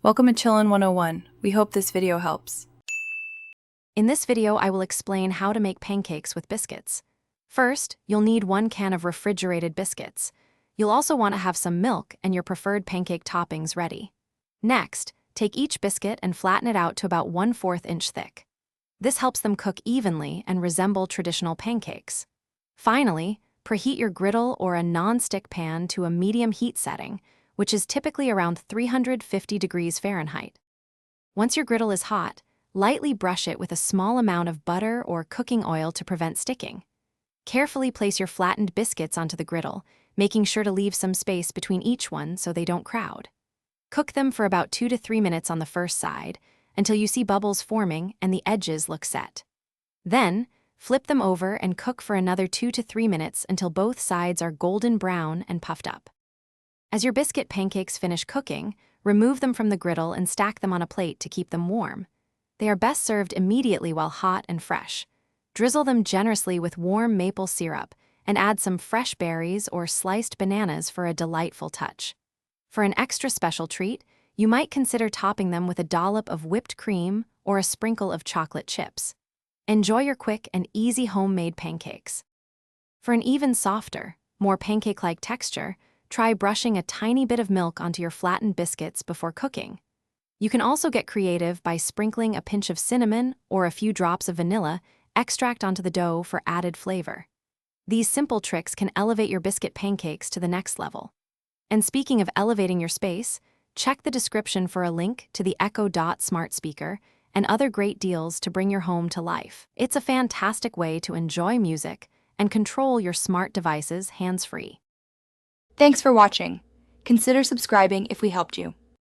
Welcome to Chillin' 101. We hope this video helps. In this video, I will explain how to make pancakes with biscuits. First, you'll need 1 can of refrigerated biscuits. You'll also want to have some milk and your preferred pancake toppings ready. Next, take each biscuit and flatten it out to about 1/4 inch thick. This helps them cook evenly and resemble traditional pancakes. Finally, preheat your griddle or a non-stick pan to a medium heat setting, which is typically around 350 degrees Fahrenheit. Once your griddle is hot, lightly brush it with a small amount of butter or cooking oil to prevent sticking. Carefully place your flattened biscuits onto the griddle, making sure to leave some space between each one so they don't crowd. Cook them for about 2 to 3 minutes on the first side, until you see bubbles forming and the edges look set. Then, flip them over and cook for another 2 to 3 minutes until both sides are golden brown and puffed up. As your biscuit pancakes finish cooking, remove them from the griddle and stack them on a plate to keep them warm. They are best served immediately while hot and fresh. Drizzle them generously with warm maple syrup and add some fresh berries or sliced bananas for a delightful touch. For an extra special treat, you might consider topping them with a dollop of whipped cream or a sprinkle of chocolate chips. Enjoy your quick and easy homemade pancakes. For an even softer, more pancake-like texture, try brushing a tiny bit of milk onto your flattened biscuits before cooking. You can also get creative by sprinkling a pinch of cinnamon or a few drops of vanilla extract onto the dough for added flavor. These simple tricks can elevate your biscuit pancakes to the next level. And speaking of elevating your space, check the description for a link to the Echo Dot smart speaker and other great deals to bring your home to life. It's a fantastic way to enjoy music and control your smart devices hands-free. Thanks for watching. Consider subscribing if we helped you.